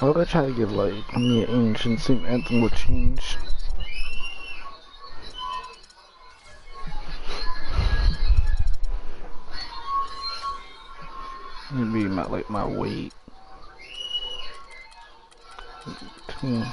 I'm gonna try to get like me an ancient sync anthem will change. Maybe my weight. Too.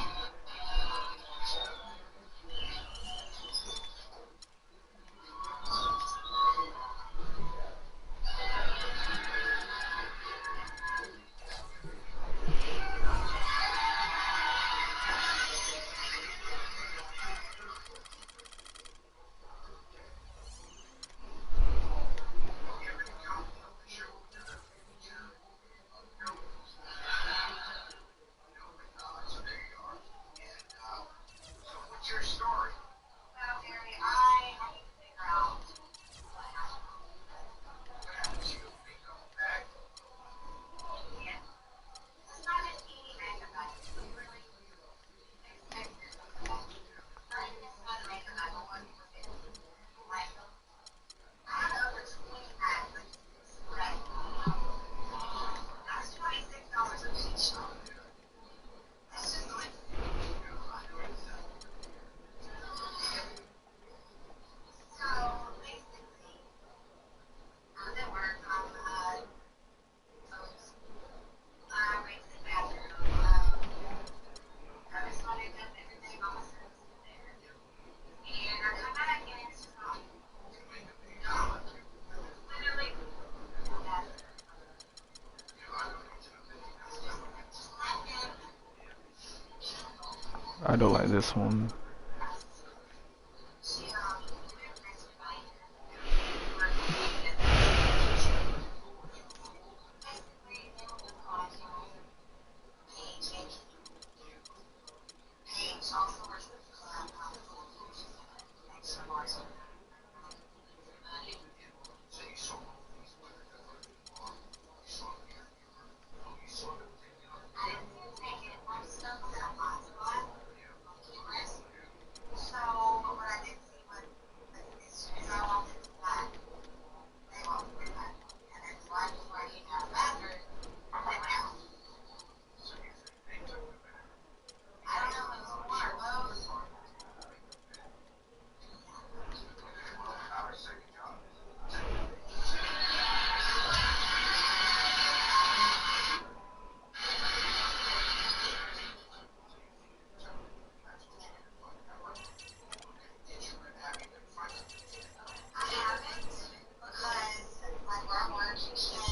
I don't like this one.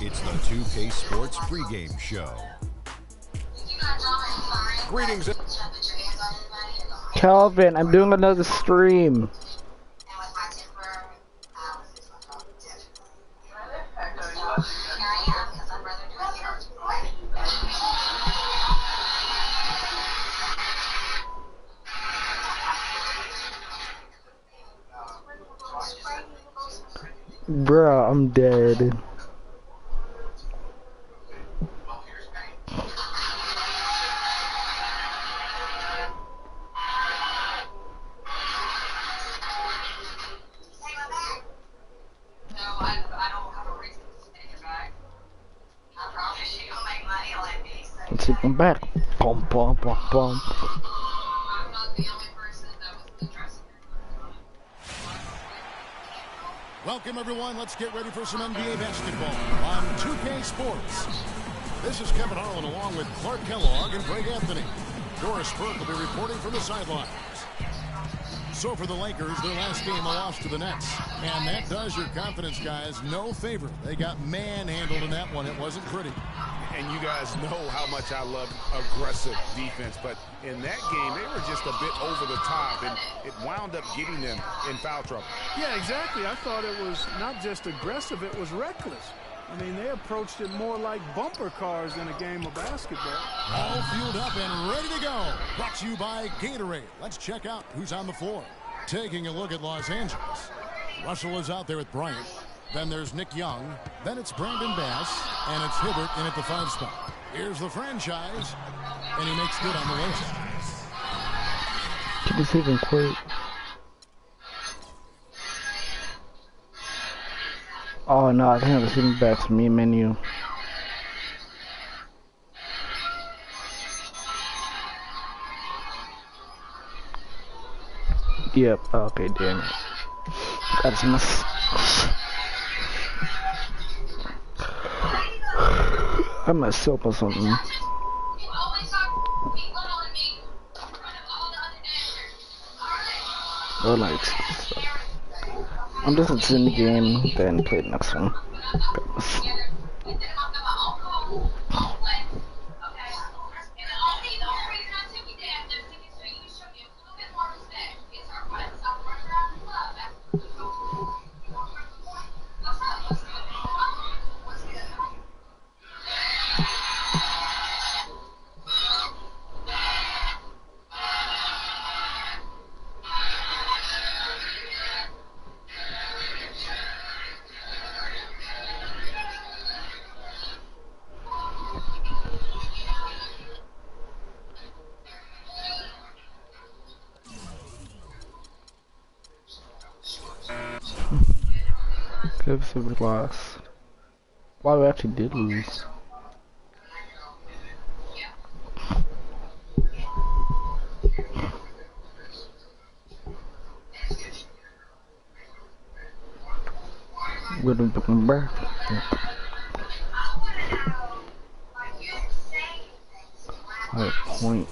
It's the 2K Sports pregame show. Greetings. Calvin, I'm doing another stream. Bruh, I'm dead. Let's take them back. Bum, bum, bum, bum. Welcome, everyone. Let's get ready for some NBA basketball on 2K Sports. This is Kevin Harlan along with Clark Kellogg and Greg Anthony. Doris Burke will be reporting from the sidelines. So for the Lakers, their last game, a loss to the Nets. And that does your confidence guys no favor. They got manhandled in that one. It wasn't pretty. And you guys know how much I love aggressive defense, but in that game, they were just a bit over the top, and it wound up getting them in foul trouble. Yeah, exactly. I thought it was not just aggressive, it was reckless. I mean, they approached it more like bumper cars in a game of basketball. All fueled up and ready to go. Brought to you by Gatorade. Let's check out who's on the floor. Taking a look at Los Angeles. Russell is out there with Bryant. Then there's Nick Young. Then it's Brandon Bass. And it's Hibbert in at the 5 spot. Here's the franchise. And he makes good on the list. Keep this even quick. Oh no, I think it's even back to me menu. Yep. Okay, damn it. That's a miss. I messed up or something. Or like, I'm just gonna sit in the game, then play the next one. If we lost. Wow, we actually did lose. We're gonna come back. High point.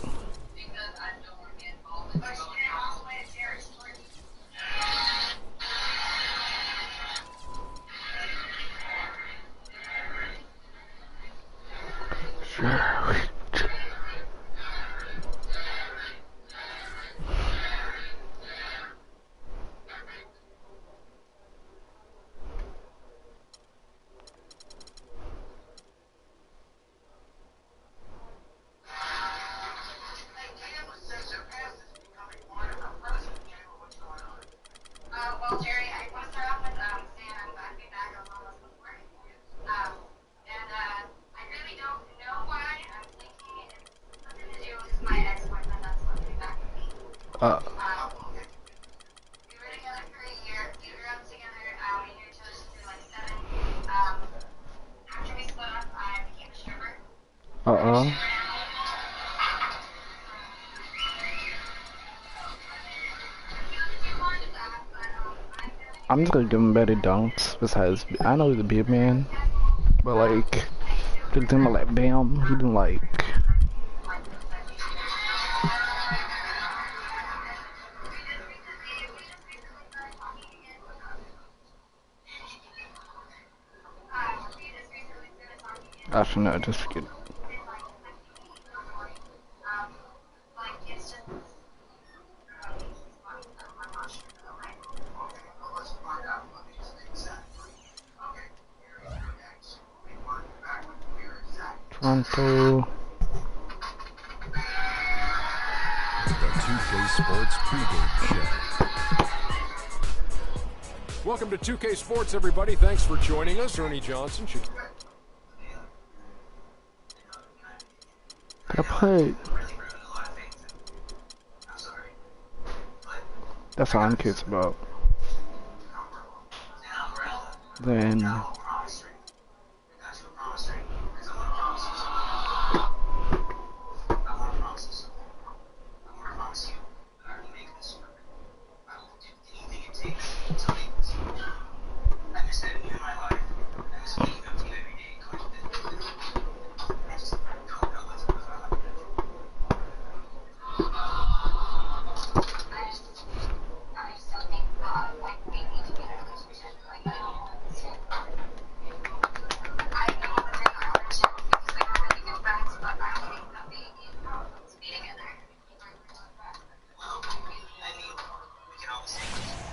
I'm just gonna give him better dunks. Besides, I know he's a big man, but like, just him like Bam, he didn't like. Actually, no, just forget it. Toronto. The 2K Sports pregame show. Welcome to 2K Sports, everybody. Thanks for joining us. Ernie Johnson. Gotta play. That's all I'm curious about. Then.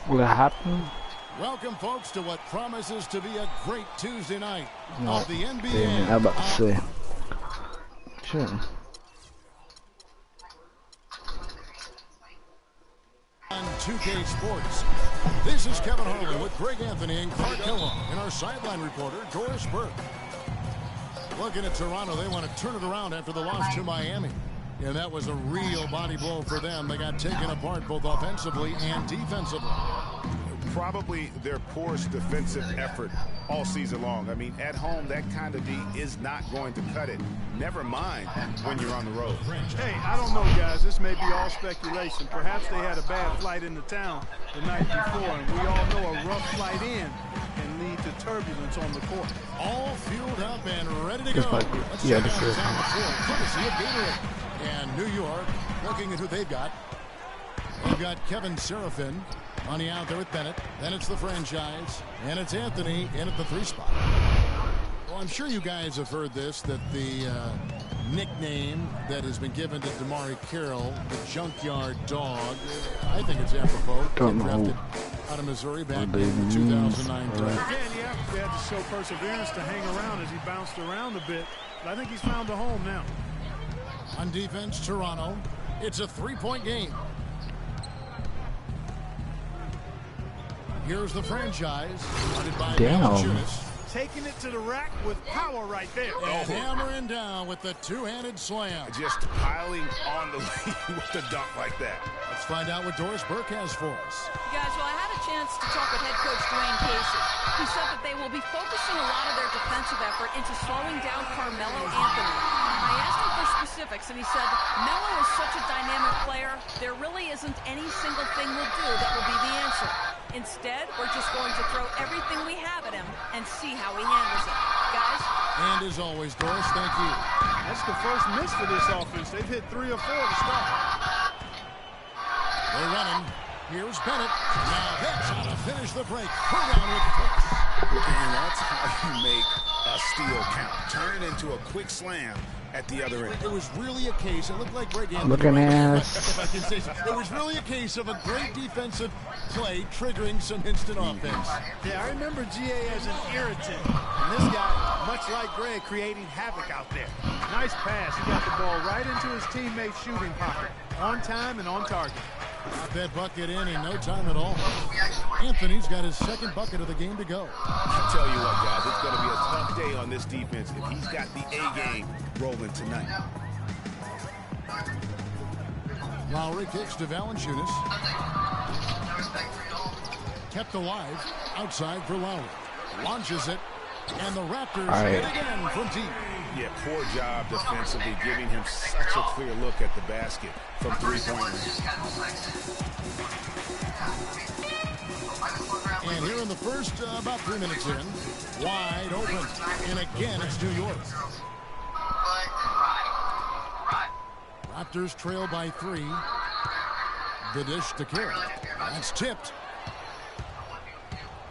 Will it happen? Welcome, folks, to what promises to be a great Tuesday night No. of the NBA. Damn it, I'm about to say. Sure. On 2K Sports. This is Kevin Harlan with Greg Anthony and Clark Kellogg and our sideline reporter, Doris Burke. Looking at Toronto, they want to turn it around after the loss to Miami. And that was a real body blow for them. They got taken apart both offensively and defensively. Probably their poorest defensive effort all season long. I mean, at home, that kind of D is not going to cut it. Never mind when you're on the road. Hey, I don't know, guys. This may be all speculation. Perhaps they had a bad flight into town the night before, and we all know a rough flight in can lead to turbulence on the court. All fueled up and ready to go. Like, Let's yeah, check out this who's is- on the floor. Courtesy of Gatorade. And New York, looking at who they've got. They've got Kevin Seraphin on the out there with Bennett. Then it's the franchise. And it's Anthony in at the 3 spot. Well, I'm sure you guys have heard this, that the nickname that has been given to DeMarre Carroll, the Junkyard Dog, I think it's apropos. Don't know. Drafted out of Missouri back in What the they mean. 2009 draft. Again, yeah, they had to show perseverance to hang around as he bounced around a bit. But I think he's found a home now. On defense, Toronto. It's a 3-point game. Here's the franchise, started by Damn. Valanciunas. Taking it to the rack with power right there. And hammering down with the two-handed slam. Just piling on the lead with a dunk like that. Let's find out what Doris Burke has for us. Guys, well, I had a chance to talk with head coach Dwayne Casey. He said that they will be focusing a lot of their defensive effort into slowing down Carmelo Anthony. I asked him for specifics, and he said, Melo is such a dynamic player, there really isn't any single thing we'll do that will be the answer. Instead, we're just going to throw everything we have at him and see how he handles it. Guys? And as always, Doris, thank you. That's the first miss for this offense. They've hit 3 or 4 to start. They're running. Here's Bennett. Now that's how to finish the break. Pull down with Brooks. And that's how you make a steal count. Turn it into a quick slam at the other end. It was really a case. It looked like Greg Anthony. Looking If I can say so. It was really a case of a great defensive play triggering some instant offense. Yeah, I remember GA as an irritant. And this guy, much like Greg, creating havoc out there. Nice pass. He got the ball right into his teammate's shooting pocket. On time and on target. Got that bucket in no time at all. Anthony's got his second bucket of the game to go. I tell you what, guys, it's going to be a tough day on this defense if he's got the A game rolling tonight. Lowry kicks to Valanciunas. Kept alive. Outside for Lowry. Launches it. And the Raptors hit again from deep. Yeah, poor job defensively, giving him such a clear look at the basket from three-point range. And here in the first, about 3 minutes in, wide open. And again, it's New York. Raptors trail by 3. The dish to Carroll. That's tipped.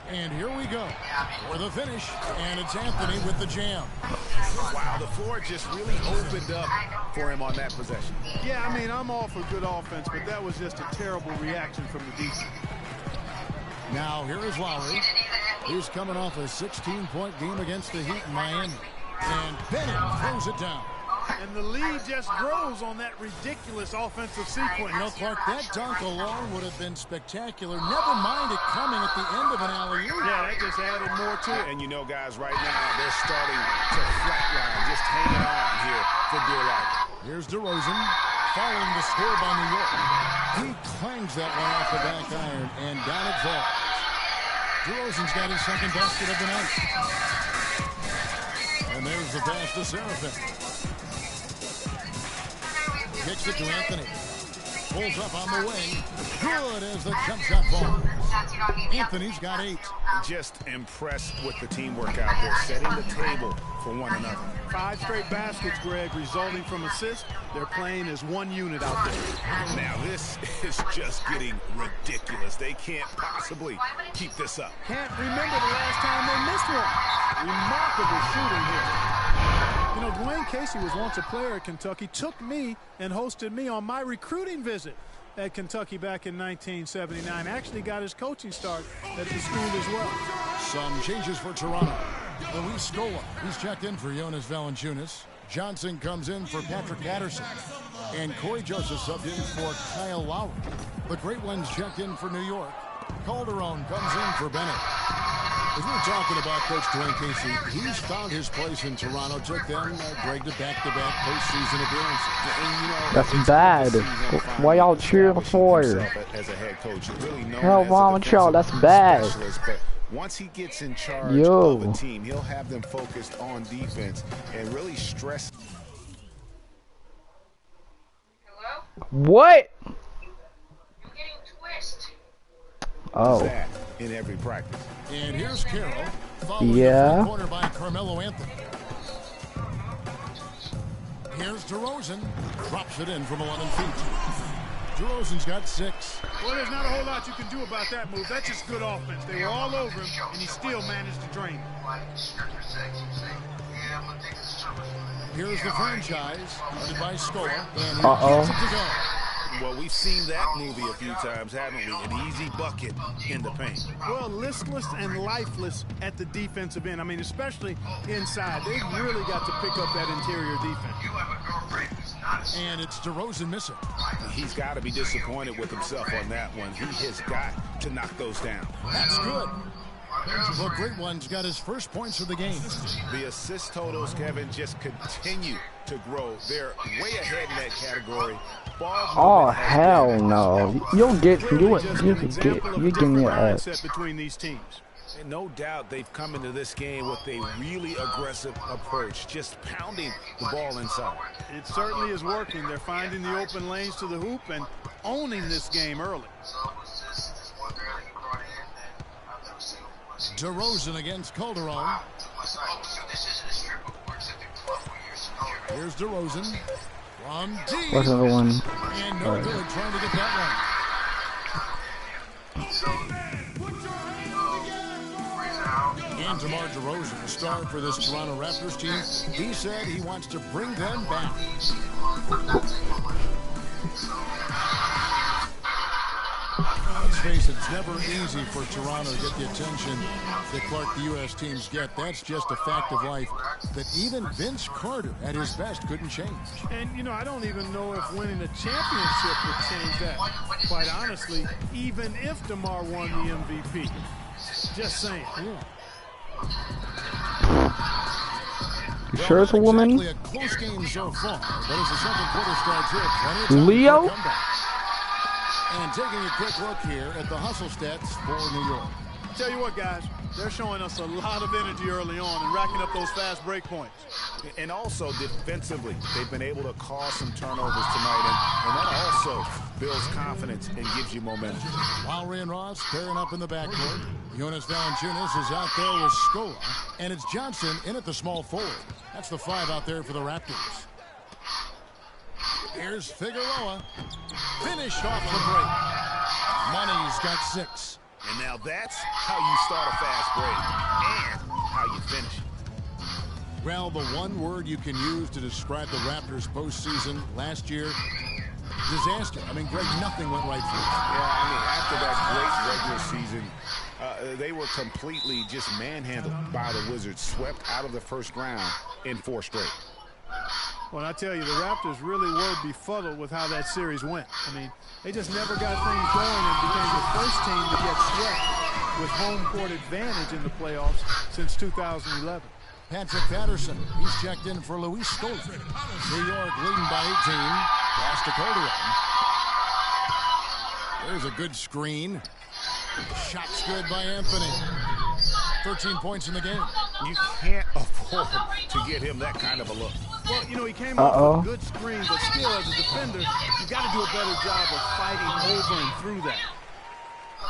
And here we go for the finish. And it's Anthony with the jam. Wow, the floor just really opened up for him on that possession. Yeah, I mean, I'm all for good offense, but that was just a terrible reaction from the defense. Now here is Lowry. He's coming off a 16-point game against the Heat in Miami. And Bennett throws it down. And the lead just grows on that ridiculous offensive sequence. You know, Clark, that dunk alone would have been spectacular. Never mind it coming at the end of an alley-oop. Yeah, that just added more to it. And you know, guys, right now they're starting to flatline, just hanging on here for dear life. Here's DeRozan following the score by New York. He clangs that one off the back iron, and down it falls. DeRozan's got his second basket of the night. And there's the pass to Seraphin. Kicks it to Anthony. Pulls up on the wing. Good as the jump shot falls. Anthony's got 8. Just impressed with the teamwork out there, setting the table for one another. 5 straight baskets, Greg, resulting from assists. They're playing as one unit out there. Now this is just getting ridiculous. They can't possibly keep this up. Can't remember the last time they missed one. Remarkable shooting here. You know, Dwayne Casey was once a player at Kentucky, took me and hosted me on my recruiting visit at Kentucky back in 1979. Actually got his coaching start at the school as well. Some changes for Toronto. Luis Scola, he's checked in for Jonas Valanciunas. Johnson comes in for Patrick Patterson. And Corey Joseph subbed in for Kyle Lowry. The Great Ones checked in for New York. Calderon comes in for Bennett. As we were talking about Coach Dwayne Casey, he's found his place in Toronto. Took them, Greg, to back-to-back postseason appearances. And, you know, That's bad. Why y'all cheering for? As a head coach, really known Hell as a wrong with y'all. That's defensive bad. specialist, but Once he gets in charge of a team, he'll have them focused on defense and really stress. Hello? What? You're getting twist. Oh. That in every practice. And here's Carroll, followed Yeah. in the corner by Carmelo Anthony. Here's DeRozan, drops it in from 11 feet. DeRozan's got 6. Well, there's not a whole lot you can do about that move. That's just good offense. They were all over him, and he still managed to drain it. Here's the franchise, started by Scola, and he gets it to go. Well, we've seen that movie a few times, haven't we? An easy bucket in the paint. Well, listless and lifeless at the defensive end. I mean, especially inside. They've really got to pick up that interior defense. And it's DeRozan missing. He's got to be disappointed with himself on that one. He has got to knock those down. That's good. The great one's got his first points of the game. The assist totals, Kevin, just continue to grow. They're way ahead in that category. Oh hell no! You're getting your ass. Between these teams. And no doubt they've come into this game with a really aggressive approach, just pounding the ball inside. It certainly is working. They're finding the open lanes to the hoop and owning this game early. DeRozan against Calderon. Here's DeRozan from deep. What's the other one? And no good trying to get that one. And DeMar DeRozan, the star for this Toronto Raptors team, he said he wants to bring them back. Let's face it, it's never easy for Toronto to get the attention that Clark, the U.S. teams get. That's just a fact of life that even Vince Carter at his best couldn't change. And, you know, I don't even know if winning a championship would change that. Quite honestly, even if DeMar won the MVP. Just saying. Yeah. You sure it's a woman? Exactly a close game so far, but as the second quarter starts here, plenty of time Leo? for a comeback. And taking a quick look here at the hustle stats for New York. Tell you what, guys, they're showing us a lot of energy early on and racking up those fast break points. And also defensively, they've been able to cause some turnovers tonight, and that also builds confidence and gives you momentum. Lowry and Ross pairing up in the backcourt. Jonas Valanciunas is out there with Scola, and it's Johnson in at the small forward. That's the 5 out there for the Raptors. Here's Figueroa. Finished off the break. Money's got 6. And now that's how you start a fast break and how you finish. Well, the one word you can use to describe the Raptors postseason last year, disaster. I mean, Greg, nothing went right for them. Yeah, I mean, after that great regular season, they were completely just manhandled by the Wizards, swept out of the first round in 4 straight. Well, I tell you, the Raptors really were befuddled with how that series went. I mean, they just never got things going and became the first team to get swept with home court advantage in the playoffs since 2011. Patrick Patterson, he's checked in for Luis Scola. New York leading by 18. Pass to Calderon. There's a good screen. Shot's good by Anthony. 13 points in the game. You can't afford to get him that kind of a look. Well, you know, he came off with a good screen, but still, as a defender, you got to do a better job of fighting over and through that.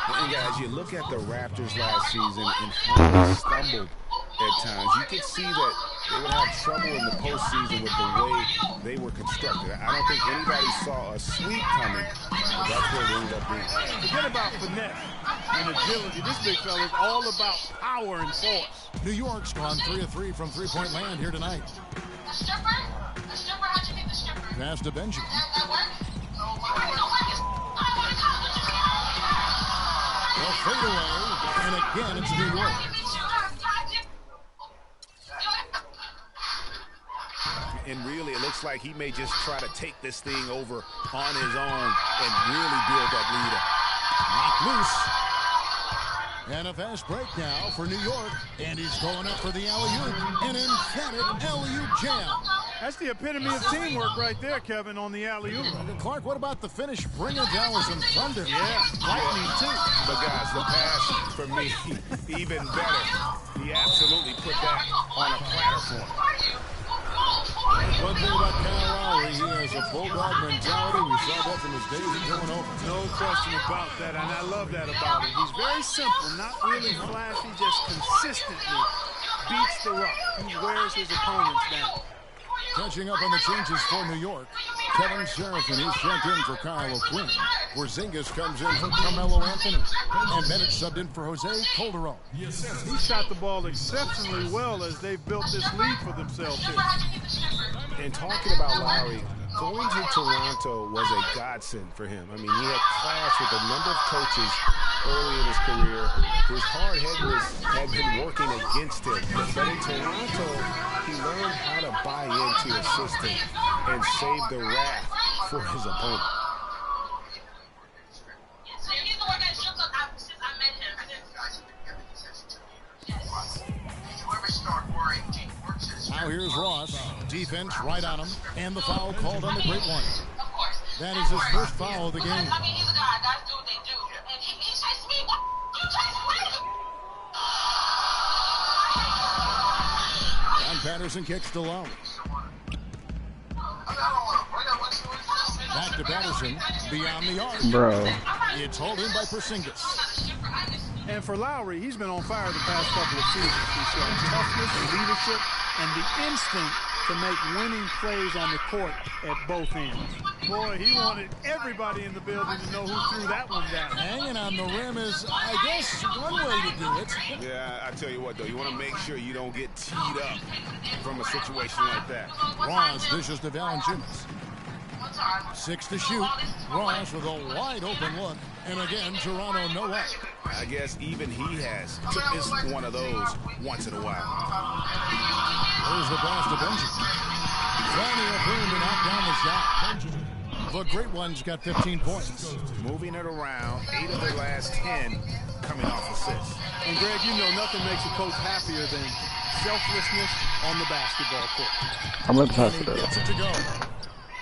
And guys, you look at the Raptors last season and how they stumbled at times. You could see that they would have trouble in the postseason with the way they were constructed. I don't think anybody saw a sweep coming, but that's where they ended up being. Forget about finesse and agility. This big fella is all about power and force. New York's gone 3 of 3 from three-point land here tonight. The stripper? The stripper? How'd you get the stripper? Pass to Benjamin. That worked? Well, fade away, and again it's New York. And really, it looks like he may just try to take this thing over on his own and really build that lead up. Knocked loose. And a fast break now for New York. And he's going up for the alley-oop. An emphatic alley-oop jam. That's the epitome of teamwork right there, Kevin, on the alley-oop. Clark, what about the finish? Bring it Dallas and Thunder. Yeah, lightning too. But guys, the pass for me even better. He absolutely put that on a platter for him. One thing about Kyle Lowry, he has a bulldog mentality. We saw that from his days at Villanova. No question about that, and I love that about him. He's very simple, not really flashy, just consistently beats the rock. He wears his opponents down. Catching up on the changes for New York, Kevin Seraphin is checked in for Kyle O'Quinn. Porzingis comes in for Carmelo Anthony. And Bennett subbed in for Jose Calderon. He shot the ball exceptionally well as they've built this lead for themselves here. And talking about Lowry, going to Toronto was a godsend for him. I mean, he had clash with a number of coaches early in his career. His hard head had been working against him. But in Toronto, he learned how to buy into his system and save the wrath for his opponent. So he's the one that shook up since I met him. Now here's Ross. Defense right on him. And the foul called on the Great One. Of course. That is his first foul of the game. I mean, he's a guy. Guys do what they do. And he chased me. You chased me. John Patterson kicks to Lowry. Back to Patterson. Beyond the arc. Bro. It's hauled in by Porzingis. And for Lowry, he's been on fire the past couple of seasons. He's shown toughness and leadership and the instinct to make winning plays on the court at both ends. Boy, he wanted everybody in the building to know who threw that one down. Hanging on the rim is, I guess, one way to do it. Yeah, I tell you what, though, you want to make sure you don't get teed up from a situation like that. Ross dishes to Valanciunas. 6 to shoot. Ross with a wide open look. And again, Toronto no up. I guess even he has missed one of those once in a while. There's the pass to Benjamin. Plenty of room to knock down the shot. The Great One's got 15 points. Moving it around, 8 of their last 10 coming off assists. And Greg, you know nothing makes a coach happier than selflessness on the basketball court. I'm going to pass He it gets up. it to go.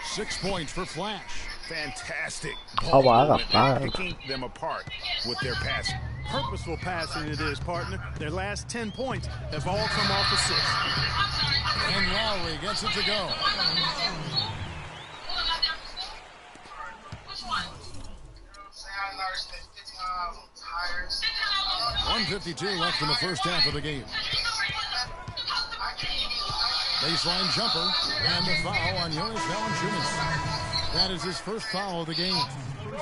6 points for Flash. Fantastic. Oh, wow, I got movement, 5. Picking them apart with their passing. Purposeful passing it is, partner. Their last 10 points have all come off assists. And Lowry gets it to go. Which one? 1:52 left in the first half of the game. Baseline jumper and the foul on Jonas Valanciunas. That is his first foul of the game.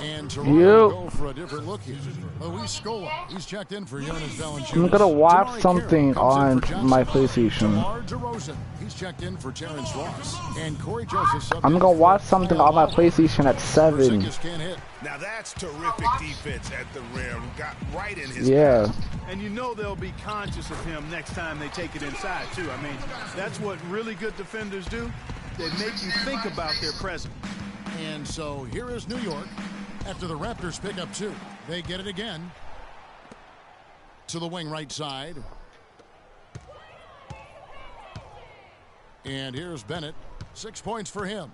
And Toronto go for a different look here. Luis Scola, he's checked in for Jonas Valanciunas. I'm gonna watch Jamari something Carroll comes in on for Johnson. my PlayStation. DeMar DeRozan, he's checked in for Terrence Ross. And Corey Joseph subbed I'm in gonna for watch something on my PlayStation at 7. Porzingis can't hit. Now that's terrific defense at the rim. Got right in his Yeah. And you know they'll be conscious of him next time they take it inside, too. I mean, that's what really good defenders do. They make you think about their presence. And so here is New York after the Raptors pick up 2. They get it again to the wing right side. And here's Bennett. 6 points for him.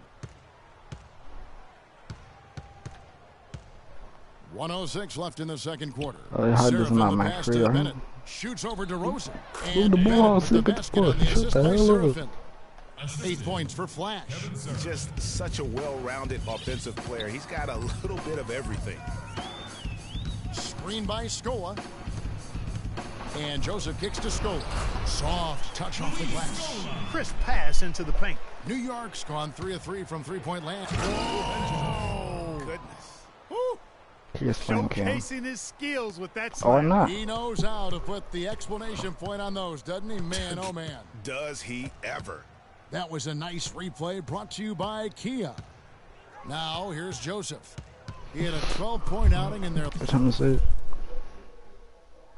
1:06 left in the second quarter. Oh, how does Seraphin, not the my pass to career? Bennett. Shoots over DeRozan. Shoot And the Bennett ball, with the look at the basket on the push. assist Shut by the hell up. Seraphin. 8 points for Flash. Just such a well-rounded offensive player. He's got a little bit of everything. Screen by Scola. And Joseph kicks to Scola. Soft touch off the glass. Crisp pass into the paint. New York's gone 3 of 3 from three-point land. Oh, goodness. Woo! Here's Slim Cam. Showcasing his skills with that Or slam. not. He knows how to put the exclamation point on those, doesn't he? Man, oh man. Does he ever? That was a nice replay brought to you by Kia. Now, here's Joseph. He had a 12-point outing in their What time is it?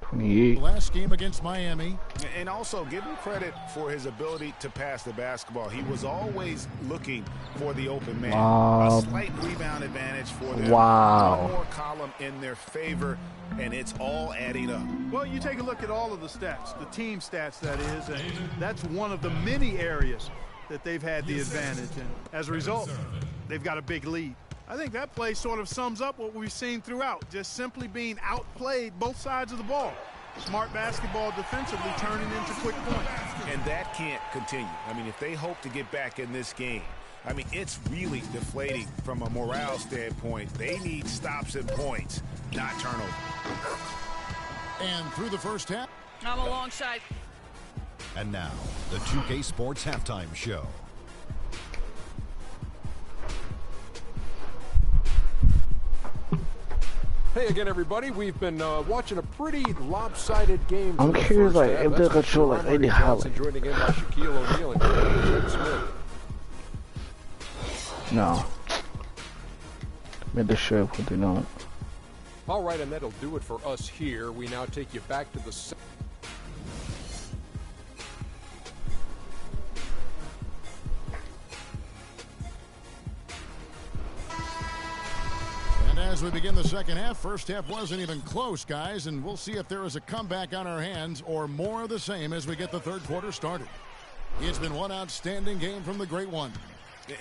28. last game against Miami. And also give him credit for his ability to pass the basketball. He was always looking for the open man. Wow. A slight rebound advantage for them. Wow. One more column in their favor, and it's all adding up. Well, you take a look at all of the stats, the team stats, that is, and that's one of the many areas that they've had the advantage. And as a result, they've got a big lead. I think that play sort of sums up what we've seen throughout, just simply being outplayed both sides of the ball. Smart basketball defensively turning into quick points. And that can't continue. I mean, if they hope to get back in this game, I mean, it's really deflating from a morale standpoint. They need stops and points, not turnovers. And through the first half. I'm alongside. And now, the 2K Sports Halftime Show. Hey again, everybody. We've been watching a pretty lopsided game. I'm curious, like, if they're gonna show like any highlights. Joined again by Shaquille O'Neal and James Smith. No. Made the show, but they don't. All right, and that'll do it for us here. We now take you back to the. And as we begin the second half, first half wasn't even close, guys, and we'll see if there is a comeback on our hands or more of the same as we get the third quarter started. It's been one outstanding game from the Great One.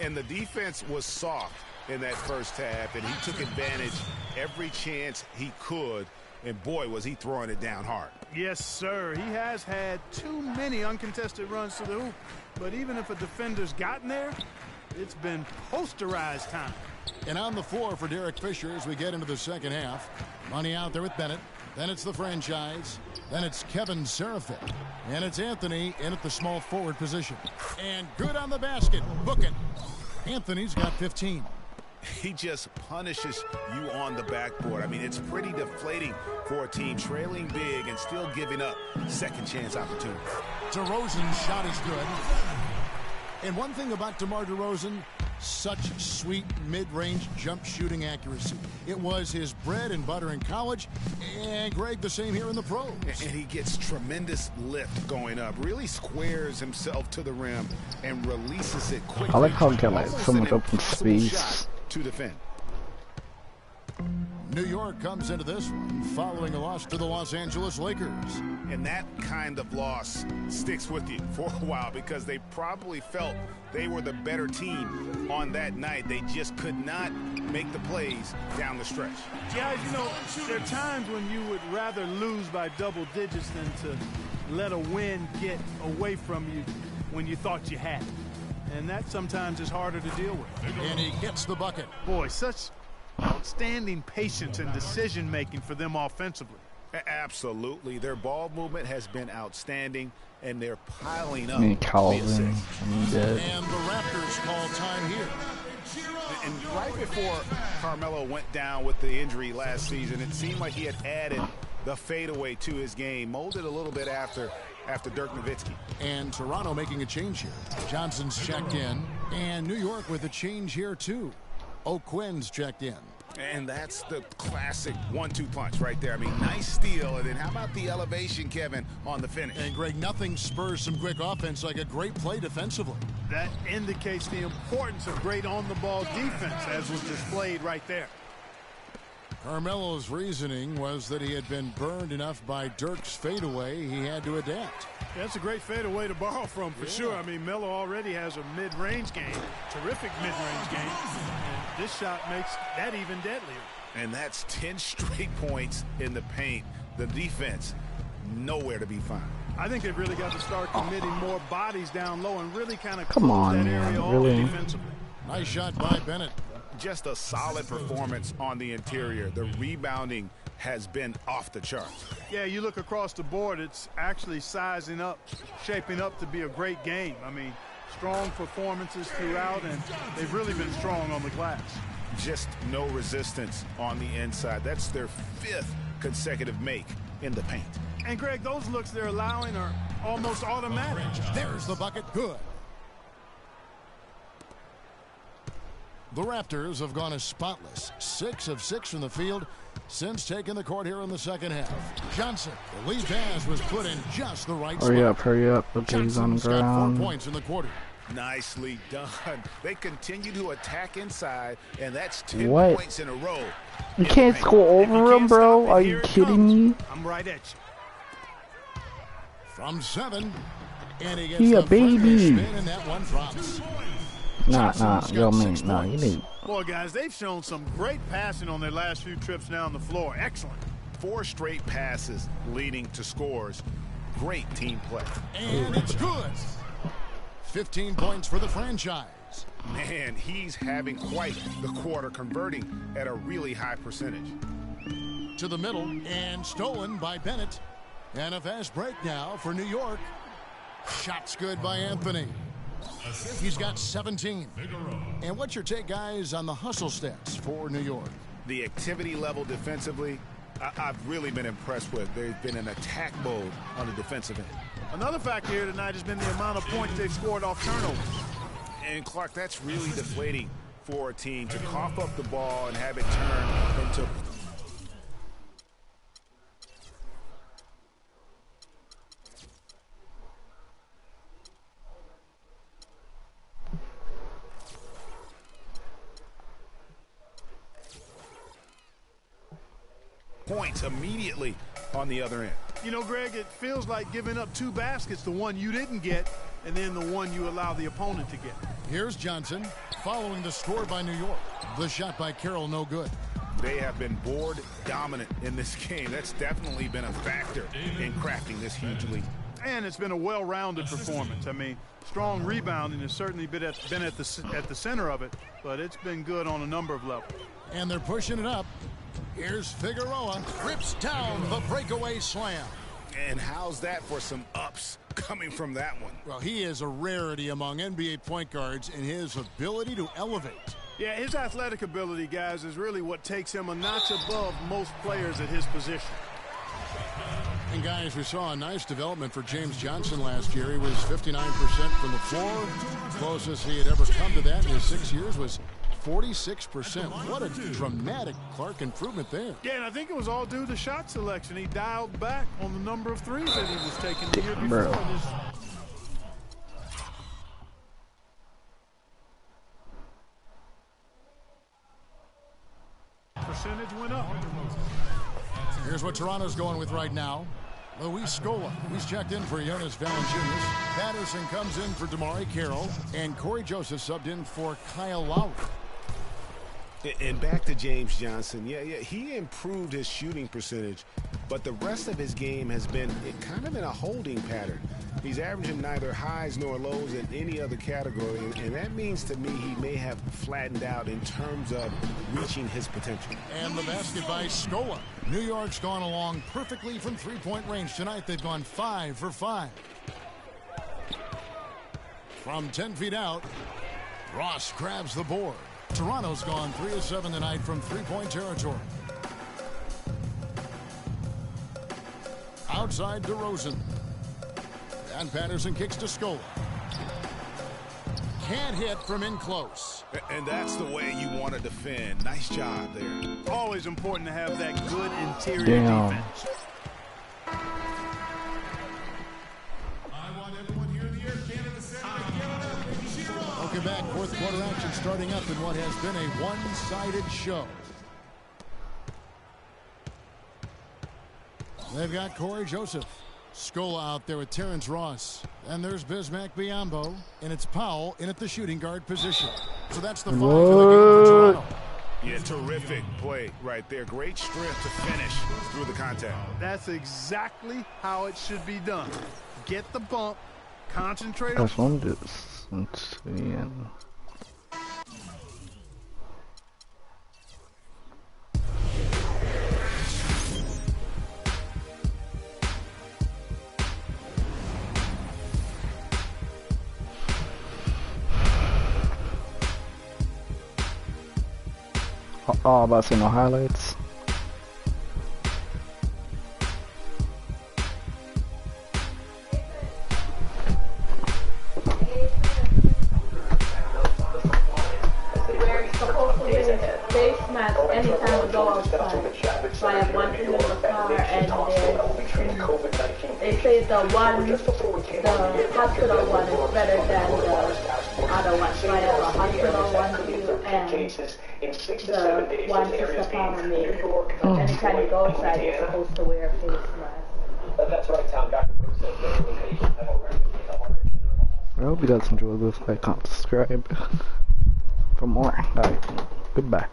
And the defense was soft in that first half, and he took advantage every chance he could, and boy, was he throwing it down hard. Yes, sir. He has had too many uncontested runs to the hoop, but even if a defender's gotten there, it's been posterized time. And on the floor for Derek Fisher as we get into the second half. Money out there with Bennett. Then it's the franchise. Then it's Kevin Seraphic. And it's Anthony in at the small forward position. And good on the basket. Book it. Anthony's got 15. He just punishes you on the backboard. I mean, it's pretty deflating for a team trailing big and still giving up second chance opportunities. DeRozan's shot is good. And one thing about DeMar DeRozan, such sweet mid-range jump shooting accuracy. It was his bread and butter in college, and Greg, the same here in the pros. And he gets tremendous lift going up, really squares himself to the rim and releases it quickly. I like how he got like so much open space to defend. New York comes into this one following a loss to the Los Angeles Lakers. And that kind of loss sticks with you for a while because they probably felt they were the better team on that night. They just could not make the plays down the stretch. Guys, you know, there are times when you would rather lose by double digits than to let a win get away from you when you thought you had it. And that sometimes is harder to deal with. And he gets the bucket. Boy, such outstanding patience and decision-making for them offensively. Absolutely. Their ball movement has been outstanding, and they're piling up. Calvin. And the Raptors call time here. And right before Carmelo went down with the injury last season, it seemed like he had added the fadeaway to his game, molded a little bit after Dirk Nowitzki. And Toronto making a change here. Johnson's checked in, and New York with a change here too. O'Quinn's checked in. And that's the classic 1-2 punch right there. I mean, nice steal. And then how about the elevation, Kevin, on the finish? And, Greg, nothing spurs some quick offense like a great play defensively. That indicates the importance of great on-the-ball defense, as was displayed right there. Carmelo's reasoning was that he had been burned enough by Dirk's fadeaway, he had to adapt. Yeah, that's a great fadeaway to borrow from, for sure. I mean, Melo already has a mid-range game, terrific mid-range game, and this shot makes that even deadlier. And that's 10 straight points in the paint. The defense, nowhere to be found. I think they've really got to start committing more bodies down low and really kind of come on, that man, area off really? defensively. Nice shot by Bennett. Just a solid performance on the interior. The rebounding has been off the charts. Yeah, you look across the board, it's actually sizing up, shaping up to be a great game. I mean, strong performances throughout, and they've really been strong on the glass. Just no resistance on the inside. That's their 5th consecutive make in the paint. And, Greg, those looks they're allowing are almost automatic. There's the bucket. Good. The Raptors have gone as spotless, 6 of 6 from the field since taking the court here in the second half. Johnson, the lead pass was put in just the right spot. Hurry up. Okay, he's on the Johnson's got 4 ground. points in the quarter. Nicely done. They continue to attack inside, and that's 10 What? points in a row. You can't score over him, bro? Are you kidding me? I'm right at you. From 7, and he gets He a the further baby. spin, and that one drops. Yo, man, nah, you need. Boy, guys, they've shown some great passing on their last few trips down the floor. Excellent. 4 straight passes leading to scores. Great team play. And it's good. 15 points for the franchise. Man, he's having quite the quarter, converting at a really high percentage. To the middle, and stolen by Bennett. And a fast break now for New York. Shots good by Anthony. He's got 17. And what's your take, guys, on the hustle stats for New York? The activity level defensively, I've really been impressed with. There's been an attack mode on the defensive end. Another factor here tonight has been the amount of points they've scored off turnovers. And, Clark, that's really deflating for a team to cough up the ball and have it turn into... points immediately on the other end. You know, Greg, it feels like giving up 2 baskets, the one you didn't get, and then the one you allow the opponent to get. Here's Johnson following the score by New York. The shot by Carroll, no good. They have been board dominant in this game. That's definitely been a factor in crafting this huge lead. And it's been a well-rounded performance. I mean, strong rebounding has certainly been at the center of it, but it's been good on a number of levels. And they're pushing it up. Here's Figueroa. Rips down the breakaway slam. And how's that for some ups coming from that one? Well, he is a rarity among NBA point guards in his ability to elevate. Yeah, his athletic ability, guys, is really what takes him a notch above most players at his position. And, guys, we saw a nice development for James Johnson last year. He was 59% from the floor. Closest he had ever come to that in his 6 years was 46%. What a dramatic, Clark, improvement there. Yeah, and I think it was all due to shot selection. He dialed back on the number of threes that he was taking the year before. Percentage went up. Here's what Toronto's going with right now. Luis Scola. He's checked in for Jonas Valanciunas. Patterson comes in for DeMar Carroll. And Corey Joseph subbed in for Kyle Lowry. And back to James Johnson. Yeah, he improved his shooting percentage, but the rest of his game has been kind of in a holding pattern. He's averaging neither highs nor lows in any other category, and that means to me he may have flattened out in terms of reaching his potential. And the basket by Scola. New York's gone along perfectly from three-point range tonight. They've gone 5 for 5. From 10 feet out, Ross grabs the board. Toronto's gone 3 of 7 tonight from three-point territory. Outside DeRozan. And Patterson kicks to Scola. Can't hit from in close. And that's the way you want to defend. Nice job there. Always important to have that good interior defense. Welcome back. Fourth quarter action starting up in what has been a one-sided show. They've got Corey Joseph. Scola out there with Terrence Ross. And there's Bismack Biyombo. And it's Powell in at the shooting guard position. So that's the 5 for the game for Toronto. Yeah, terrific play right there. Great strength to finish through the contact. That's exactly how it should be done. Get the bump, concentrate That's on... one let's see. Oh, about to see no highlights. Anytime we go outside, so I have one thing in the car, and they say the hospital one is better than the other one. So I have a hospital one too, and the one to follow me. Anytime you go outside, you're supposed to wear a face mask. That's right, Tom. Dr. Brooks said the location. I hope you guys enjoyed this. Like, comment, subscribe for more. Alright, goodbye.